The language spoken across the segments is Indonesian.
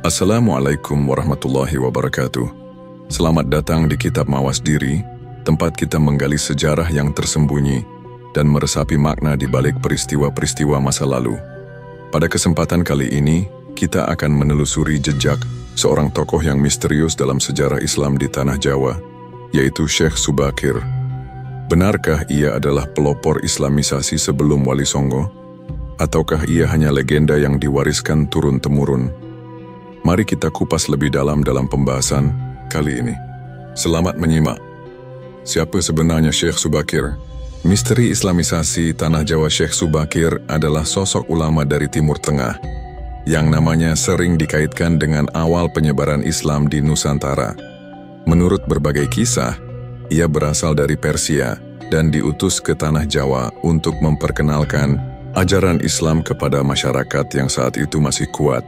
Assalamualaikum warahmatullahi wabarakatuh. Selamat datang di Kitab Mawas Diri, tempat kita menggali sejarah yang tersembunyi dan meresapi makna di balik peristiwa-peristiwa masa lalu. Pada kesempatan kali ini, kita akan menelusuri jejak seorang tokoh yang misterius dalam sejarah Islam di Tanah Jawa, yaitu Syekh Subakir. Benarkah ia adalah pelopor Islamisasi sebelum Wali Songo? Ataukah ia hanya legenda yang diwariskan turun-temurun? Mari kita kupas lebih dalam pembahasan kali ini. Selamat menyimak. Siapa sebenarnya Syekh Subakir? Misteri Islamisasi Tanah Jawa. Syekh Subakir adalah sosok ulama dari Timur Tengah yang namanya sering dikaitkan dengan awal penyebaran Islam di Nusantara. Menurut berbagai kisah, ia berasal dari Persia dan diutus ke Tanah Jawa untuk memperkenalkan ajaran Islam kepada masyarakat yang saat itu masih kuat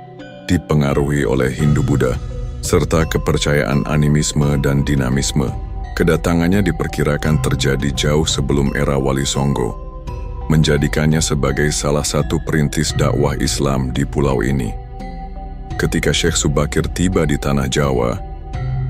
dipengaruhi oleh Hindu-Buddha, serta kepercayaan animisme dan dinamisme. Kedatangannya diperkirakan terjadi jauh sebelum era Wali Songo, menjadikannya sebagai salah satu perintis dakwah Islam di pulau ini. Ketika Syekh Subakir tiba di Tanah Jawa,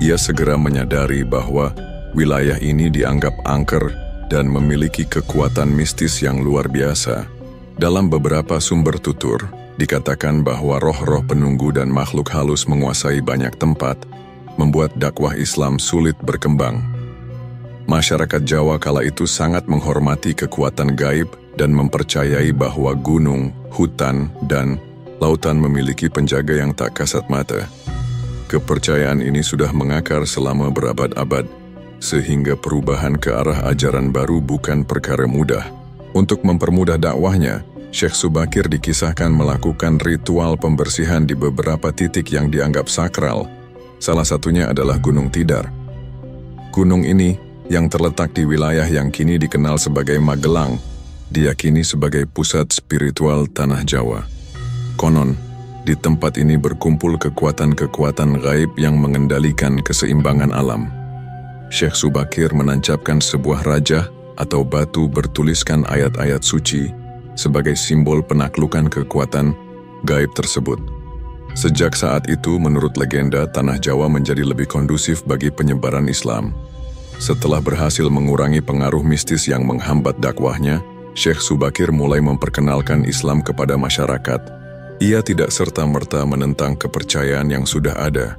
ia segera menyadari bahwa wilayah ini dianggap angker dan memiliki kekuatan mistis yang luar biasa. Dalam beberapa sumber tutur, dikatakan bahwa roh-roh penunggu dan makhluk halus menguasai banyak tempat, membuat dakwah Islam sulit berkembang. Masyarakat Jawa kala itu sangat menghormati kekuatan gaib dan mempercayai bahwa gunung, hutan, dan lautan memiliki penjaga yang tak kasat mata. Kepercayaan ini sudah mengakar selama berabad-abad, sehingga perubahan ke arah ajaran baru bukan perkara mudah. Untuk mempermudah dakwahnya, Syekh Subakir dikisahkan melakukan ritual pembersihan di beberapa titik yang dianggap sakral. Salah satunya adalah Gunung Tidar. Gunung ini, yang terletak di wilayah yang kini dikenal sebagai Magelang, diyakini sebagai pusat spiritual Tanah Jawa. Konon, di tempat ini berkumpul kekuatan-kekuatan gaib yang mengendalikan keseimbangan alam. Syekh Subakir menancapkan sebuah rajah atau batu bertuliskan ayat-ayat suci sebagai simbol penaklukan kekuatan gaib tersebut. Sejak saat itu, menurut legenda, Tanah Jawa menjadi lebih kondusif bagi penyebaran Islam. Setelah berhasil mengurangi pengaruh mistis yang menghambat dakwahnya, Syekh Subakir mulai memperkenalkan Islam kepada masyarakat. Ia tidak serta-merta menentang kepercayaan yang sudah ada,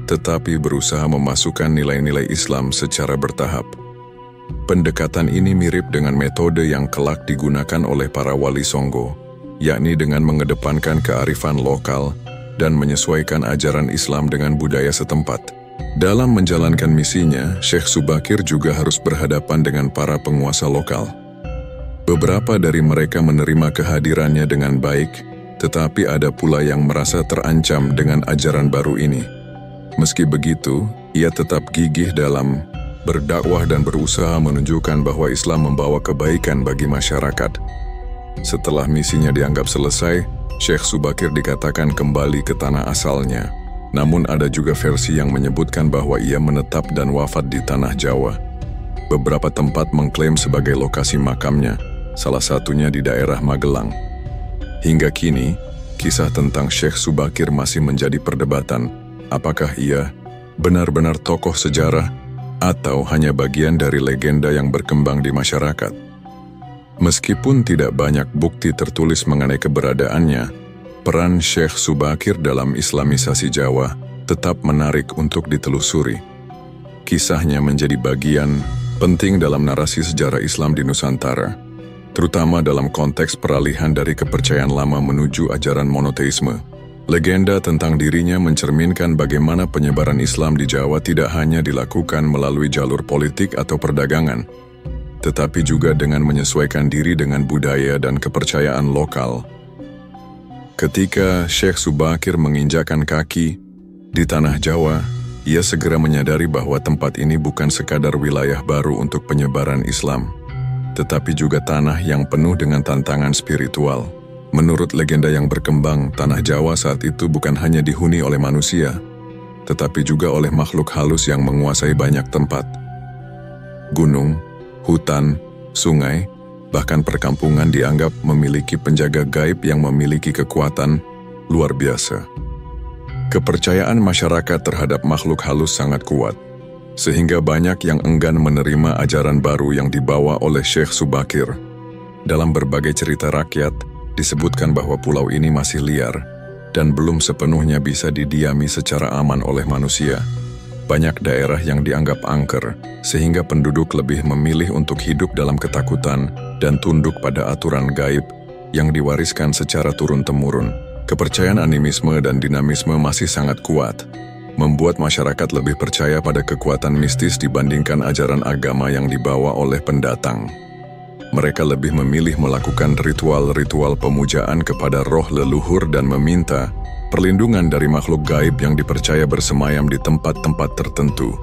tetapi berusaha memasukkan nilai-nilai Islam secara bertahap. Pendekatan ini mirip dengan metode yang kelak digunakan oleh para Wali Songo, yakni dengan mengedepankan kearifan lokal dan menyesuaikan ajaran Islam dengan budaya setempat. Dalam menjalankan misinya, Syekh Subakir juga harus berhadapan dengan para penguasa lokal. Beberapa dari mereka menerima kehadirannya dengan baik, tetapi ada pula yang merasa terancam dengan ajaran baru ini. Meski begitu, ia tetap gigih dalam berdakwah dan berusaha menunjukkan bahwa Islam membawa kebaikan bagi masyarakat. Setelah misinya dianggap selesai, Syekh Subakir dikatakan kembali ke tanah asalnya. Namun ada juga versi yang menyebutkan bahwa ia menetap dan wafat di Tanah Jawa. Beberapa tempat mengklaim sebagai lokasi makamnya, salah satunya di daerah Magelang. Hingga kini, kisah tentang Syekh Subakir masih menjadi perdebatan. Apakah ia benar-benar tokoh sejarah atau hanya bagian dari legenda yang berkembang di masyarakat? Meskipun tidak banyak bukti tertulis mengenai keberadaannya, peran Syekh Subakir dalam Islamisasi Jawa tetap menarik untuk ditelusuri. Kisahnya menjadi bagian penting dalam narasi sejarah Islam di Nusantara, terutama dalam konteks peralihan dari kepercayaan lama menuju ajaran monoteisme. Legenda tentang dirinya mencerminkan bagaimana penyebaran Islam di Jawa tidak hanya dilakukan melalui jalur politik atau perdagangan, tetapi juga dengan menyesuaikan diri dengan budaya dan kepercayaan lokal. Ketika Syekh Subakir menginjakan kaki di Tanah Jawa, ia segera menyadari bahwa tempat ini bukan sekadar wilayah baru untuk penyebaran Islam, tetapi juga tanah yang penuh dengan tantangan spiritual. Menurut legenda yang berkembang, Tanah Jawa saat itu bukan hanya dihuni oleh manusia, tetapi juga oleh makhluk halus yang menguasai banyak tempat. Gunung, hutan, sungai, bahkan perkampungan dianggap memiliki penjaga gaib yang memiliki kekuatan luar biasa. Kepercayaan masyarakat terhadap makhluk halus sangat kuat, sehingga banyak yang enggan menerima ajaran baru yang dibawa oleh Syekh Subakir. Dalam berbagai cerita rakyat, disebutkan bahwa pulau ini masih liar dan belum sepenuhnya bisa didiami secara aman oleh manusia. Banyak daerah yang dianggap angker, sehingga penduduk lebih memilih untuk hidup dalam ketakutan dan tunduk pada aturan gaib yang diwariskan secara turun-temurun. Kepercayaan animisme dan dinamisme masih sangat kuat, membuat masyarakat lebih percaya pada kekuatan mistis dibandingkan ajaran agama yang dibawa oleh pendatang. Mereka lebih memilih melakukan ritual-ritual pemujaan kepada roh leluhur dan meminta perlindungan dari makhluk gaib yang dipercaya bersemayam di tempat-tempat tertentu.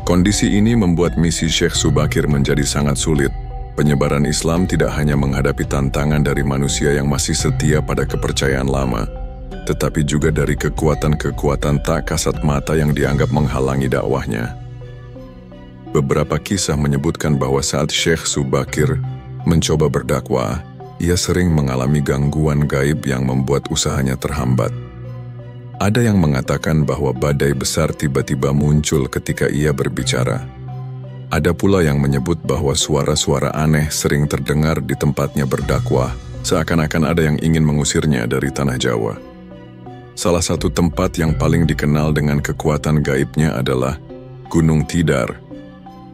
Kondisi ini membuat misi Syekh Subakir menjadi sangat sulit. Penyebaran Islam tidak hanya menghadapi tantangan dari manusia yang masih setia pada kepercayaan lama, tetapi juga dari kekuatan-kekuatan tak kasat mata yang dianggap menghalangi dakwahnya. Beberapa kisah menyebutkan bahwa saat Syekh Subakir mencoba berdakwah, ia sering mengalami gangguan gaib yang membuat usahanya terhambat. Ada yang mengatakan bahwa badai besar tiba-tiba muncul ketika ia berbicara. Ada pula yang menyebut bahwa suara-suara aneh sering terdengar di tempatnya berdakwah, seakan-akan ada yang ingin mengusirnya dari tanah Jawa. Salah satu tempat yang paling dikenal dengan kekuatan gaibnya adalah Gunung Tidar.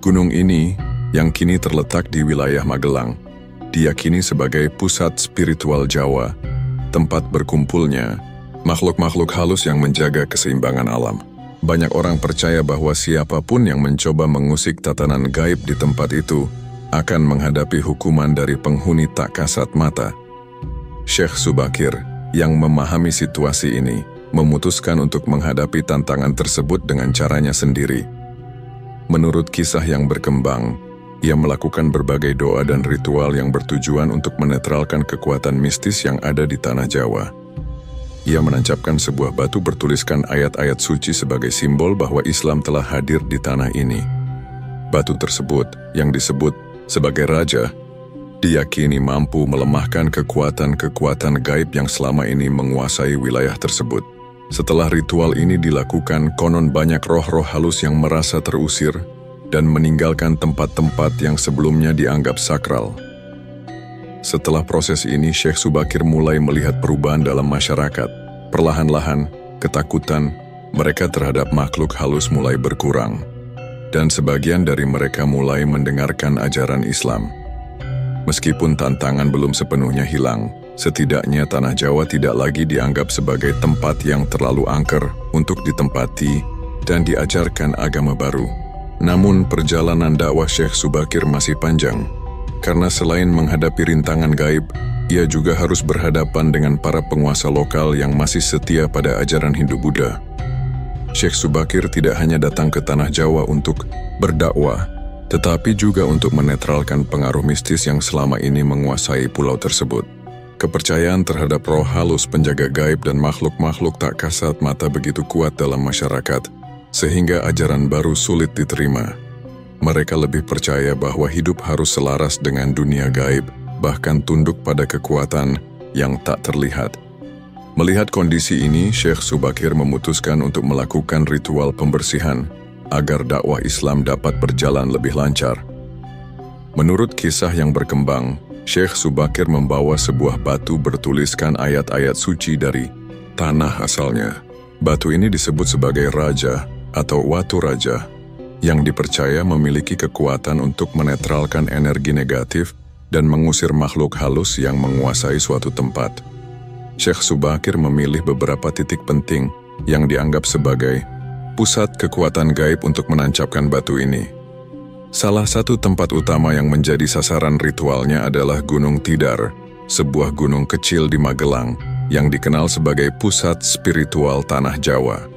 Gunung ini, yang kini terletak di wilayah Magelang, diyakini sebagai pusat spiritual Jawa, tempat berkumpulnya makhluk-makhluk halus yang menjaga keseimbangan alam. Banyak orang percaya bahwa siapapun yang mencoba mengusik tatanan gaib di tempat itu akan menghadapi hukuman dari penghuni tak kasat mata. Syekh Subakir, yang memahami situasi ini, memutuskan untuk menghadapi tantangan tersebut dengan caranya sendiri. Menurut kisah yang berkembang, ia melakukan berbagai doa dan ritual yang bertujuan untuk menetralkan kekuatan mistis yang ada di tanah Jawa. Ia menancapkan sebuah batu bertuliskan ayat-ayat suci sebagai simbol bahwa Islam telah hadir di tanah ini. Batu tersebut, yang disebut sebagai Raja, diyakini mampu melemahkan kekuatan-kekuatan gaib yang selama ini menguasai wilayah tersebut. Setelah ritual ini dilakukan, konon banyak roh-roh halus yang merasa terusir dan meninggalkan tempat-tempat yang sebelumnya dianggap sakral. Setelah proses ini, Syekh Subakir mulai melihat perubahan dalam masyarakat. Perlahan-lahan, ketakutan mereka terhadap makhluk halus mulai berkurang, dan sebagian dari mereka mulai mendengarkan ajaran Islam. Meskipun tantangan belum sepenuhnya hilang, setidaknya tanah Jawa tidak lagi dianggap sebagai tempat yang terlalu angker untuk ditempati dan diajarkan agama baru. Namun perjalanan dakwah Syekh Subakir masih panjang, karena selain menghadapi rintangan gaib, ia juga harus berhadapan dengan para penguasa lokal yang masih setia pada ajaran Hindu-Buddha. Syekh Subakir tidak hanya datang ke tanah Jawa untuk berdakwah, tetapi juga untuk menetralkan pengaruh mistis yang selama ini menguasai pulau tersebut. Kepercayaan terhadap roh halus, penjaga gaib, dan makhluk-makhluk tak kasat mata begitu kuat dalam masyarakat, sehingga ajaran baru sulit diterima. Mereka lebih percaya bahwa hidup harus selaras dengan dunia gaib, bahkan tunduk pada kekuatan yang tak terlihat. Melihat kondisi ini, Syekh Subakir memutuskan untuk melakukan ritual pembersihan agar dakwah Islam dapat berjalan lebih lancar. Menurut kisah yang berkembang, Syekh Subakir membawa sebuah batu bertuliskan ayat-ayat suci dari tanah asalnya. Batu ini disebut sebagai Raja atau Watu Raja, yang dipercaya memiliki kekuatan untuk menetralkan energi negatif dan mengusir makhluk halus yang menguasai suatu tempat. Syekh Subakir memilih beberapa titik penting yang dianggap sebagai pusat kekuatan gaib untuk menancapkan batu ini. Salah satu tempat utama yang menjadi sasaran ritualnya adalah Gunung Tidar, sebuah gunung kecil di Magelang yang dikenal sebagai pusat spiritual tanah Jawa.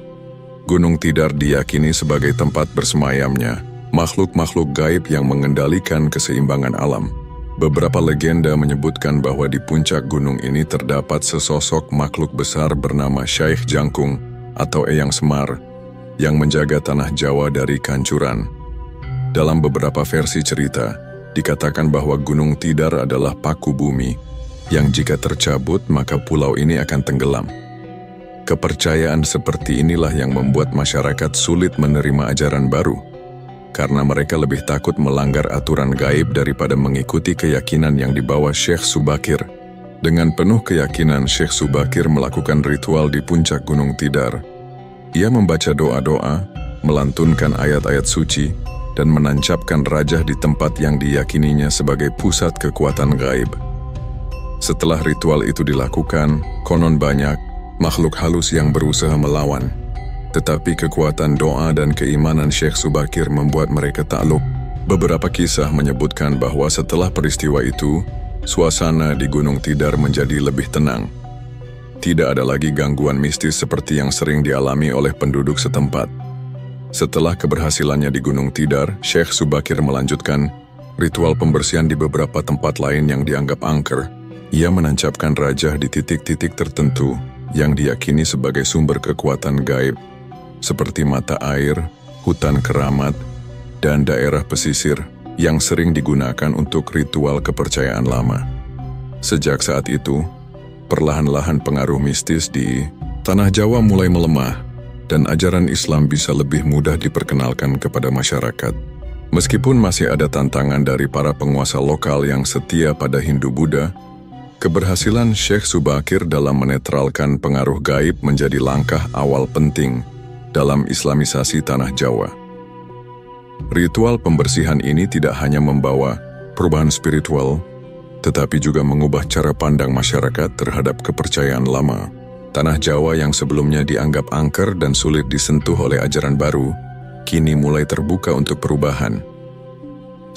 Gunung Tidar diyakini sebagai tempat bersemayamnya makhluk-makhluk gaib yang mengendalikan keseimbangan alam. Beberapa legenda menyebutkan bahwa di puncak gunung ini terdapat sesosok makhluk besar bernama Syaikh Jangkung atau Eyang Semar yang menjaga tanah Jawa dari kehancuran. Dalam beberapa versi cerita, dikatakan bahwa Gunung Tidar adalah paku bumi yang jika tercabut maka pulau ini akan tenggelam. Kepercayaan seperti inilah yang membuat masyarakat sulit menerima ajaran baru, karena mereka lebih takut melanggar aturan gaib daripada mengikuti keyakinan yang dibawa Syekh Subakir. Dengan penuh keyakinan, Syekh Subakir melakukan ritual di puncak Gunung Tidar. Ia membaca doa-doa, melantunkan ayat-ayat suci, dan menancapkan rajah di tempat yang diyakininya sebagai pusat kekuatan gaib. Setelah ritual itu dilakukan, konon banyak makhluk halus yang berusaha melawan. Tetapi kekuatan doa dan keimanan Syekh Subakir membuat mereka takluk. Beberapa kisah menyebutkan bahwa setelah peristiwa itu, suasana di Gunung Tidar menjadi lebih tenang. Tidak ada lagi gangguan mistis seperti yang sering dialami oleh penduduk setempat. Setelah keberhasilannya di Gunung Tidar, Syekh Subakir melanjutkan ritual pembersihan di beberapa tempat lain yang dianggap angker. Ia menancapkan rajah di titik-titik tertentu yang diyakini sebagai sumber kekuatan gaib, seperti mata air, hutan keramat, dan daerah pesisir yang sering digunakan untuk ritual kepercayaan lama. Sejak saat itu, perlahan-lahan pengaruh mistis di Tanah Jawa mulai melemah, dan ajaran Islam bisa lebih mudah diperkenalkan kepada masyarakat. Meskipun masih ada tantangan dari para penguasa lokal yang setia pada Hindu-Buddha, keberhasilan Syekh Subakir dalam menetralkan pengaruh gaib menjadi langkah awal penting dalam Islamisasi Tanah Jawa. Ritual pembersihan ini tidak hanya membawa perubahan spiritual, tetapi juga mengubah cara pandang masyarakat terhadap kepercayaan lama. Tanah Jawa yang sebelumnya dianggap angker dan sulit disentuh oleh ajaran baru, kini mulai terbuka untuk perubahan.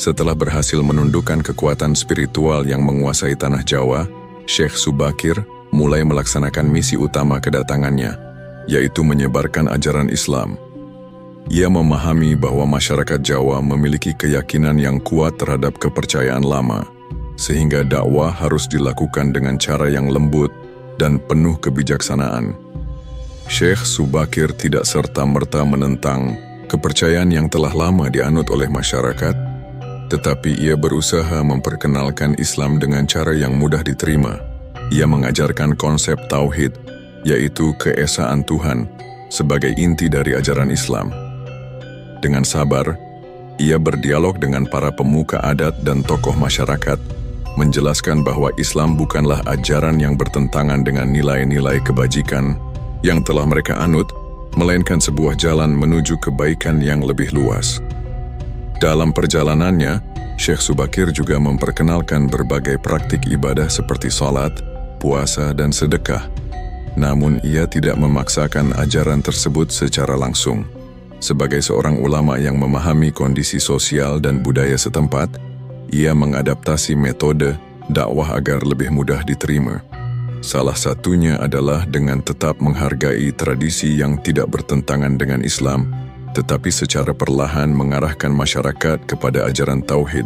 Setelah berhasil menundukkan kekuatan spiritual yang menguasai Tanah Jawa, Syekh Subakir mulai melaksanakan misi utama kedatangannya, yaitu menyebarkan ajaran Islam. Ia memahami bahwa masyarakat Jawa memiliki keyakinan yang kuat terhadap kepercayaan lama, sehingga dakwah harus dilakukan dengan cara yang lembut dan penuh kebijaksanaan. Syekh Subakir tidak serta-merta menentang kepercayaan yang telah lama dianut oleh masyarakat, tetapi ia berusaha memperkenalkan Islam dengan cara yang mudah diterima. Ia mengajarkan konsep tauhid, yaitu keesaan Tuhan, sebagai inti dari ajaran Islam. Dengan sabar, ia berdialog dengan para pemuka adat dan tokoh masyarakat, menjelaskan bahwa Islam bukanlah ajaran yang bertentangan dengan nilai-nilai kebajikan yang telah mereka anut, melainkan sebuah jalan menuju kebaikan yang lebih luas. Dalam perjalanannya, Syekh Subakir juga memperkenalkan berbagai praktik ibadah seperti salat, puasa, dan sedekah. Namun ia tidak memaksakan ajaran tersebut secara langsung. Sebagai seorang ulama yang memahami kondisi sosial dan budaya setempat, ia mengadaptasi metode dakwah agar lebih mudah diterima. Salah satunya adalah dengan tetap menghargai tradisi yang tidak bertentangan dengan Islam, tetapi secara perlahan mengarahkan masyarakat kepada ajaran tauhid.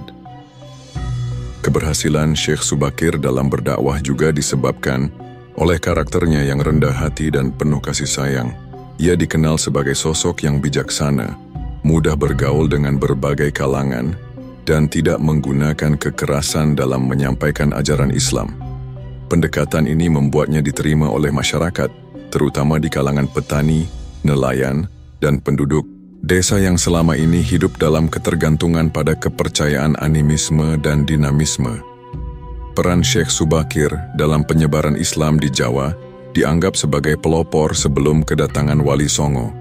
Keberhasilan Syekh Subakir dalam berdakwah juga disebabkan oleh karakternya yang rendah hati dan penuh kasih sayang. Ia dikenal sebagai sosok yang bijaksana, mudah bergaul dengan berbagai kalangan, dan tidak menggunakan kekerasan dalam menyampaikan ajaran Islam. Pendekatan ini membuatnya diterima oleh masyarakat, terutama di kalangan petani, nelayan, dan penduduk desa yang selama ini hidup dalam ketergantungan pada kepercayaan animisme dan dinamisme. Peran Syekh Subakir dalam penyebaran Islam di Jawa dianggap sebagai pelopor sebelum kedatangan Wali Songo.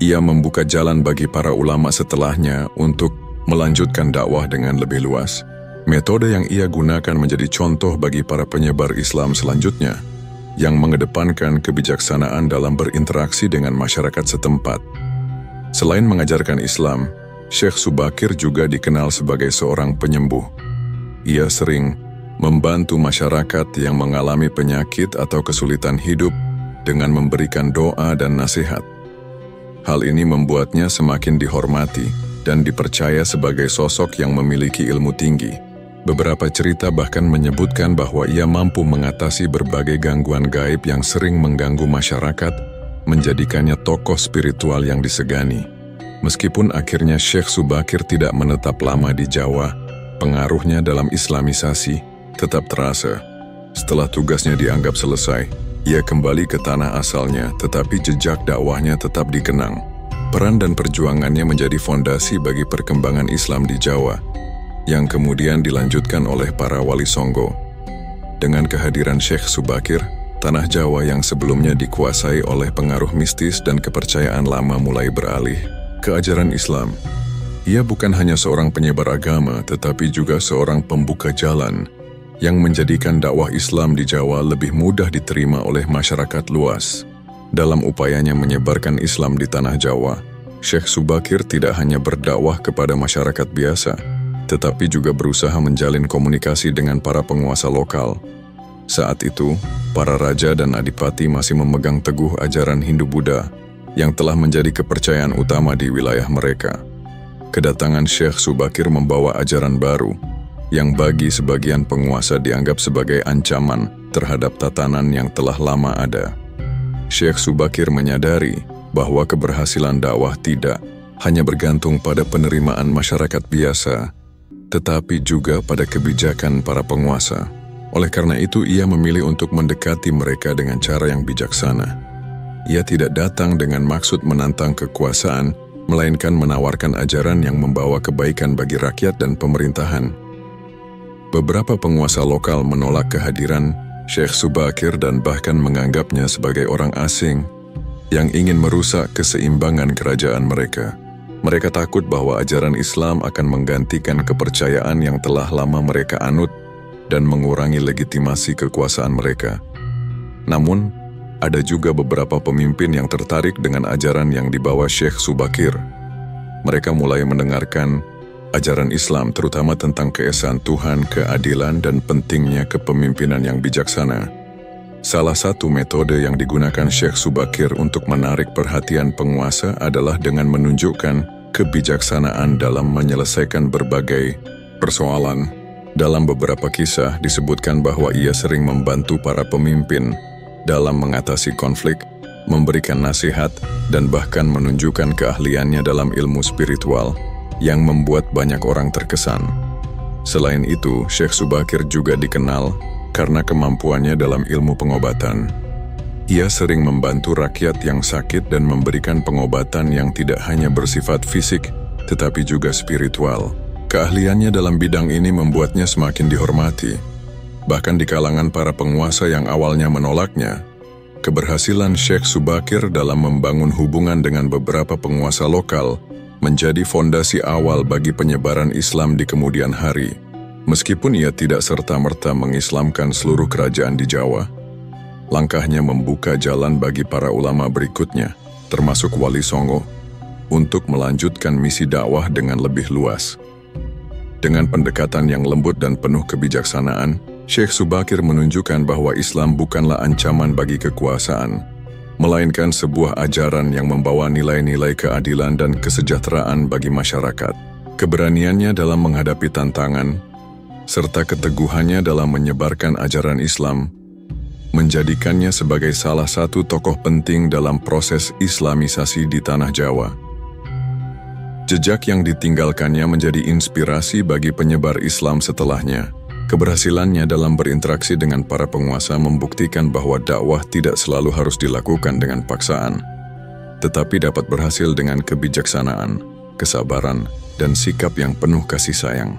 Ia membuka jalan bagi para ulama setelahnya untuk melanjutkan dakwah dengan lebih luas. Metode yang ia gunakan menjadi contoh bagi para penyebar Islam selanjutnya, yang mengedepankan kebijaksanaan dalam berinteraksi dengan masyarakat setempat. Selain mengajarkan Islam, Syekh Subakir juga dikenal sebagai seorang penyembuh. Ia sering membantu masyarakat yang mengalami penyakit atau kesulitan hidup dengan memberikan doa dan nasihat. Hal ini membuatnya semakin dihormati dan dipercaya sebagai sosok yang memiliki ilmu tinggi. Beberapa cerita bahkan menyebutkan bahwa ia mampu mengatasi berbagai gangguan gaib yang sering mengganggu masyarakat, menjadikannya tokoh spiritual yang disegani. Meskipun akhirnya Syekh Subakir tidak menetap lama di Jawa, pengaruhnya dalam Islamisasi tetap terasa. Setelah tugasnya dianggap selesai, Ia kembali ke tanah asalnya, tetapi jejak dakwahnya tetap dikenang. Peran dan perjuangannya menjadi fondasi bagi perkembangan Islam di Jawa, yang kemudian dilanjutkan oleh para wali songo. Dengan kehadiran Syekh Subakir, tanah Jawa yang sebelumnya dikuasai oleh pengaruh mistis dan kepercayaan lama mulai beralih ke ajaran Islam. Ia bukan hanya seorang penyebar agama, tetapi juga seorang pembuka jalan yang menjadikan dakwah Islam di Jawa lebih mudah diterima oleh masyarakat luas. Dalam upayanya menyebarkan Islam di tanah Jawa, Syekh Subakir tidak hanya berdakwah kepada masyarakat biasa, tetapi juga berusaha menjalin komunikasi dengan para penguasa lokal. Saat itu, para raja dan adipati masih memegang teguh ajaran Hindu-Buddha yang telah menjadi kepercayaan utama di wilayah mereka. Kedatangan Syekh Subakir membawa ajaran baru, yang bagi sebagian penguasa dianggap sebagai ancaman terhadap tatanan yang telah lama ada. Syekh Subakir menyadari bahwa keberhasilan dakwah tidak hanya bergantung pada penerimaan masyarakat biasa, tetapi juga pada kebijakan para penguasa. Oleh karena itu, ia memilih untuk mendekati mereka dengan cara yang bijaksana. Ia tidak datang dengan maksud menantang kekuasaan, melainkan menawarkan ajaran yang membawa kebaikan bagi rakyat dan pemerintahan. Beberapa penguasa lokal menolak kehadiran Syekh Subakir dan bahkan menganggapnya sebagai orang asing yang ingin merusak keseimbangan kerajaan mereka. Mereka takut bahwa ajaran Islam akan menggantikan kepercayaan yang telah lama mereka anut dan mengurangi legitimasi kekuasaan mereka. Namun, ada juga beberapa pemimpin yang tertarik dengan ajaran yang dibawa Syekh Subakir. Mereka mulai mendengarkan ajaran Islam terutama tentang keesaan Tuhan, keadilan, dan pentingnya kepemimpinan yang bijaksana. Salah satu metode yang digunakan Syekh Subakir untuk menarik perhatian penguasa adalah dengan menunjukkan kebijaksanaan dalam menyelesaikan berbagai persoalan. Dalam beberapa kisah disebutkan bahwa ia sering membantu para pemimpin dalam mengatasi konflik, memberikan nasihat, dan bahkan menunjukkan keahliannya dalam ilmu spiritual yang membuat banyak orang terkesan. Selain itu, Syekh Subakir juga dikenal karena kemampuannya dalam ilmu pengobatan. Ia sering membantu rakyat yang sakit dan memberikan pengobatan yang tidak hanya bersifat fisik, tetapi juga spiritual. Keahliannya dalam bidang ini membuatnya semakin dihormati. Bahkan di kalangan para penguasa yang awalnya menolaknya, keberhasilan Syekh Subakir dalam membangun hubungan dengan beberapa penguasa lokal menjadi fondasi awal bagi penyebaran Islam di kemudian hari. Meskipun ia tidak serta-merta mengislamkan seluruh kerajaan di Jawa, langkahnya membuka jalan bagi para ulama berikutnya, termasuk Wali Songo, untuk melanjutkan misi dakwah dengan lebih luas. Dengan pendekatan yang lembut dan penuh kebijaksanaan, Syekh Subakir menunjukkan bahwa Islam bukanlah ancaman bagi kekuasaan, melainkan sebuah ajaran yang membawa nilai-nilai keadilan dan kesejahteraan bagi masyarakat. Keberaniannya dalam menghadapi tantangan, serta keteguhannya dalam menyebarkan ajaran Islam, menjadikannya sebagai salah satu tokoh penting dalam proses Islamisasi di tanah Jawa. Jejak yang ditinggalkannya menjadi inspirasi bagi penyebar Islam setelahnya. Keberhasilannya dalam berinteraksi dengan para penguasa membuktikan bahwa dakwah tidak selalu harus dilakukan dengan paksaan, tetapi dapat berhasil dengan kebijaksanaan, kesabaran, dan sikap yang penuh kasih sayang.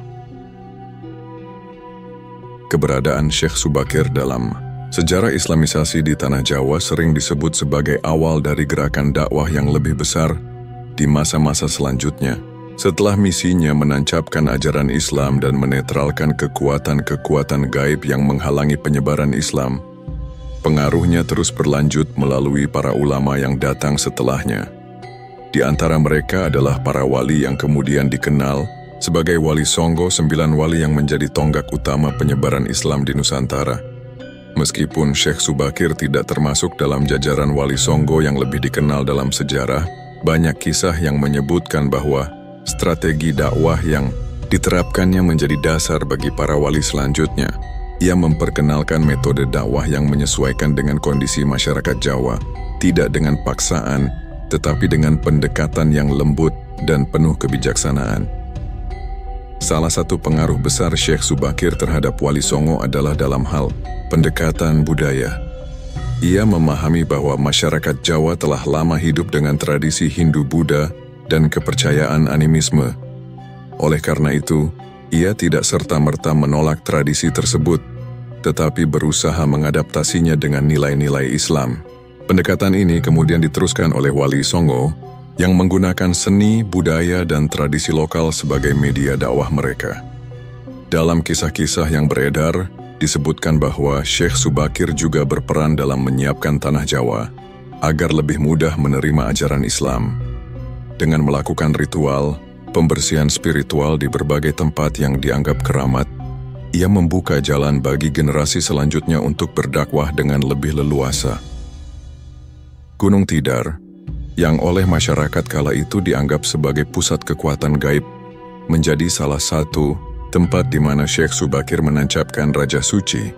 Keberadaan Syekh Subakir dalam sejarah Islamisasi di tanah Jawa sering disebut sebagai awal dari gerakan dakwah yang lebih besar di masa-masa selanjutnya. Setelah misinya menancapkan ajaran Islam dan menetralkan kekuatan-kekuatan gaib yang menghalangi penyebaran Islam, pengaruhnya terus berlanjut melalui para ulama yang datang setelahnya. Di antara mereka adalah para wali yang kemudian dikenal sebagai Wali Songo, 9 wali yang menjadi tonggak utama penyebaran Islam di Nusantara. Meskipun Syekh Subakir tidak termasuk dalam jajaran Wali Songo yang lebih dikenal dalam sejarah, banyak kisah yang menyebutkan bahwa strategi dakwah yang diterapkannya menjadi dasar bagi para wali selanjutnya. Ia memperkenalkan metode dakwah yang menyesuaikan dengan kondisi masyarakat Jawa, tidak dengan paksaan, tetapi dengan pendekatan yang lembut dan penuh kebijaksanaan. Salah satu pengaruh besar Syekh Subakir terhadap Wali Songo adalah dalam hal pendekatan budaya. Ia memahami bahwa masyarakat Jawa telah lama hidup dengan tradisi Hindu-Buddha dan kepercayaan animisme. Oleh karena itu, ia tidak serta-merta menolak tradisi tersebut, tetapi berusaha mengadaptasinya dengan nilai-nilai Islam. Pendekatan ini kemudian diteruskan oleh Wali Songo yang menggunakan seni, budaya, dan tradisi lokal sebagai media dakwah mereka. Dalam kisah-kisah yang beredar, disebutkan bahwa Syekh Subakir juga berperan dalam menyiapkan tanah Jawa agar lebih mudah menerima ajaran Islam. Dengan melakukan ritual, pembersihan spiritual di berbagai tempat yang dianggap keramat, ia membuka jalan bagi generasi selanjutnya untuk berdakwah dengan lebih leluasa. Gunung Tidar, yang oleh masyarakat kala itu dianggap sebagai pusat kekuatan gaib, menjadi salah satu tempat di mana Syekh Subakir menancapkan Raja Suci.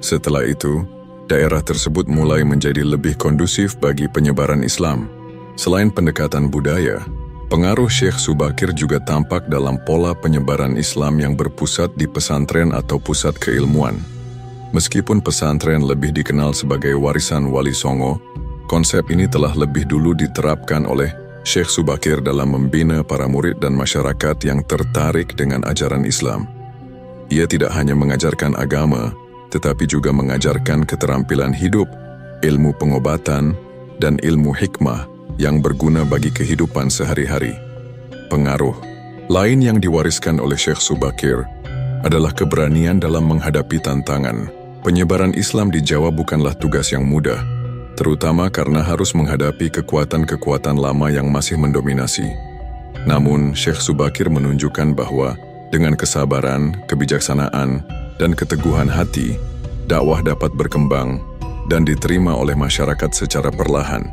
Setelah itu, daerah tersebut mulai menjadi lebih kondusif bagi penyebaran Islam. Selain pendekatan budaya, pengaruh Syekh Subakir juga tampak dalam pola penyebaran Islam yang berpusat di pesantren atau pusat keilmuan. Meskipun pesantren lebih dikenal sebagai warisan Wali Songo, konsep ini telah lebih dulu diterapkan oleh Syekh Subakir dalam membina para murid dan masyarakat yang tertarik dengan ajaran Islam. Ia tidak hanya mengajarkan agama, tetapi juga mengajarkan keterampilan hidup, ilmu pengobatan, dan ilmu hikmah yang berguna bagi kehidupan sehari-hari. Pengaruh lain yang diwariskan oleh Syekh Subakir adalah keberanian dalam menghadapi tantangan. Penyebaran Islam di Jawa bukanlah tugas yang mudah, terutama karena harus menghadapi kekuatan-kekuatan lama yang masih mendominasi. Namun, Syekh Subakir menunjukkan bahwa dengan kesabaran, kebijaksanaan, dan keteguhan hati, dakwah dapat berkembang dan diterima oleh masyarakat secara perlahan.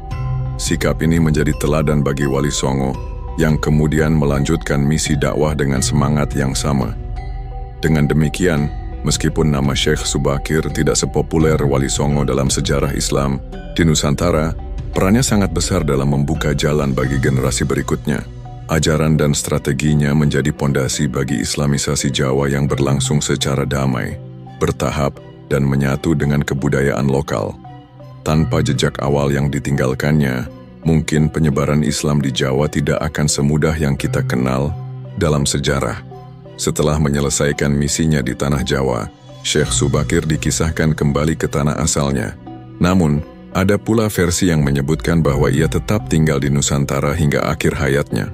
Sikap ini menjadi teladan bagi Wali Songo yang kemudian melanjutkan misi dakwah dengan semangat yang sama. Dengan demikian, meskipun nama Syekh Subakir tidak sepopuler Wali Songo dalam sejarah Islam di Nusantara, perannya sangat besar dalam membuka jalan bagi generasi berikutnya. Ajaran dan strateginya menjadi pondasi bagi Islamisasi Jawa yang berlangsung secara damai, bertahap, dan menyatu dengan kebudayaan lokal. Tanpa jejak awal yang ditinggalkannya, mungkin penyebaran Islam di Jawa tidak akan semudah yang kita kenal dalam sejarah. Setelah menyelesaikan misinya di tanah Jawa, Syekh Subakir dikisahkan kembali ke tanah asalnya. Namun, ada pula versi yang menyebutkan bahwa ia tetap tinggal di Nusantara hingga akhir hayatnya.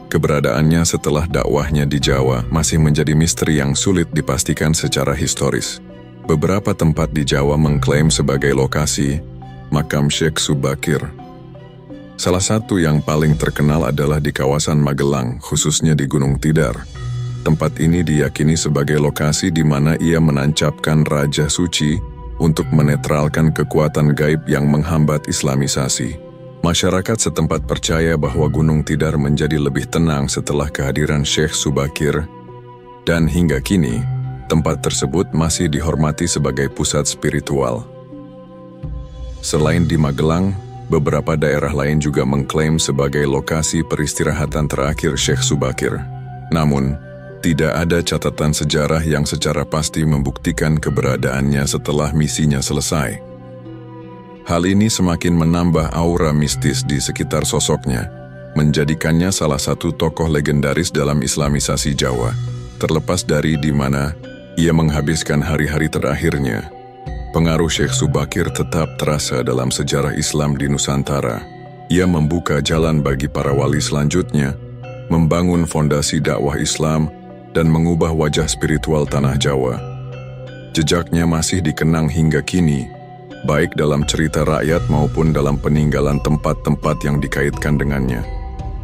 Keberadaannya setelah dakwahnya di Jawa masih menjadi misteri yang sulit dipastikan secara historis. Beberapa tempat di Jawa mengklaim sebagai lokasi makam Syekh Subakir. Salah satu yang paling terkenal adalah di kawasan Magelang, khususnya di Gunung Tidar. Tempat ini diyakini sebagai lokasi di mana ia menancapkan Raja Suci untuk menetralkan kekuatan gaib yang menghambat Islamisasi. Masyarakat setempat percaya bahwa Gunung Tidar menjadi lebih tenang setelah kehadiran Syekh Subakir, dan hingga kini, tempat tersebut masih dihormati sebagai pusat spiritual. Selain di Magelang, beberapa daerah lain juga mengklaim sebagai lokasi peristirahatan terakhir Syekh Subakir. Namun, tidak ada catatan sejarah yang secara pasti membuktikan keberadaannya setelah misinya selesai. Hal ini semakin menambah aura mistis di sekitar sosoknya, menjadikannya salah satu tokoh legendaris dalam Islamisasi Jawa, terlepas dari di mana ia menghabiskan hari-hari terakhirnya. Pengaruh Syekh Subakir tetap terasa dalam sejarah Islam di Nusantara. Ia membuka jalan bagi para wali selanjutnya, membangun fondasi dakwah Islam, dan mengubah wajah spiritual tanah Jawa. Jejaknya masih dikenang hingga kini, baik dalam cerita rakyat maupun dalam peninggalan tempat-tempat yang dikaitkan dengannya.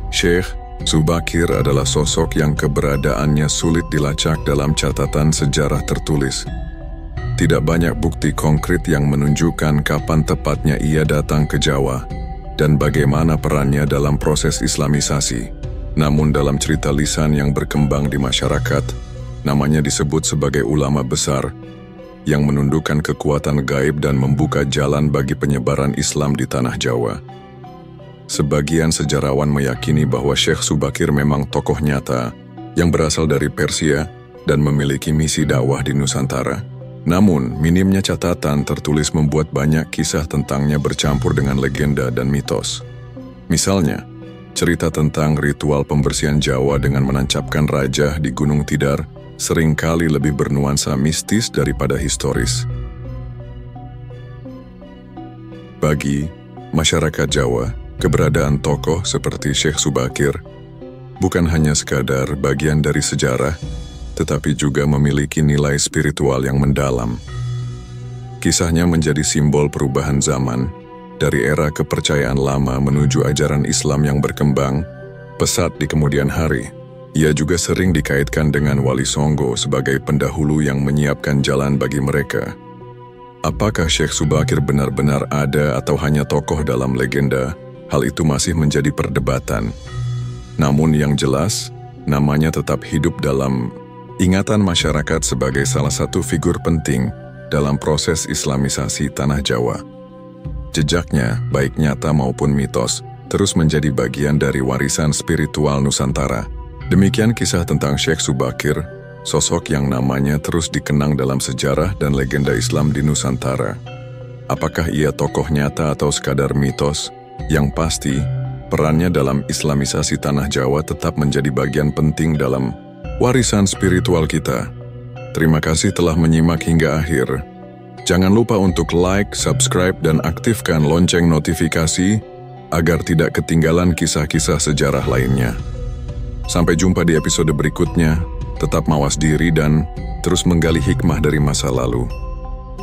Syekh Subakir adalah sosok yang keberadaannya sulit dilacak dalam catatan sejarah tertulis. Tidak banyak bukti konkret yang menunjukkan kapan tepatnya ia datang ke Jawa dan bagaimana perannya dalam proses Islamisasi. Namun dalam cerita lisan yang berkembang di masyarakat, namanya disebut sebagai ulama besar yang menundukkan kekuatan gaib dan membuka jalan bagi penyebaran Islam di tanah Jawa. Sebagian sejarawan meyakini bahwa Syekh Subakir memang tokoh nyata yang berasal dari Persia dan memiliki misi dakwah di Nusantara. Namun, minimnya catatan tertulis membuat banyak kisah tentangnya bercampur dengan legenda dan mitos. Misalnya, cerita tentang ritual pembersihan Jawa dengan menancapkan raja di Gunung Tidar seringkali lebih bernuansa mistis daripada historis. Bagi masyarakat Jawa, keberadaan tokoh seperti Syekh Subakir bukan hanya sekadar bagian dari sejarah, tetapi juga memiliki nilai spiritual yang mendalam. Kisahnya menjadi simbol perubahan zaman, dari era kepercayaan lama menuju ajaran Islam yang berkembang pesat di kemudian hari. Ia juga sering dikaitkan dengan Wali Songo sebagai pendahulu yang menyiapkan jalan bagi mereka. Apakah Syekh Subakir benar-benar ada atau hanya tokoh dalam legenda? Hal itu masih menjadi perdebatan. Namun yang jelas, namanya tetap hidup dalam ingatan masyarakat sebagai salah satu figur penting dalam proses Islamisasi tanah Jawa. Jejaknya, baik nyata maupun mitos, terus menjadi bagian dari warisan spiritual Nusantara. Demikian kisah tentang Syekh Subakir, sosok yang namanya terus dikenang dalam sejarah dan legenda Islam di Nusantara. Apakah ia tokoh nyata atau sekadar mitos? Yang pasti, perannya dalam Islamisasi tanah Jawa tetap menjadi bagian penting dalam warisan spiritual kita. Terima kasih telah menyimak hingga akhir. Jangan lupa untuk like, subscribe, dan aktifkan lonceng notifikasi agar tidak ketinggalan kisah-kisah sejarah lainnya. Sampai jumpa di episode berikutnya. Tetap mawas diri dan terus menggali hikmah dari masa lalu.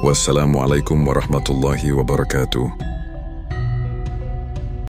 Wassalamualaikum warahmatullahi wabarakatuh.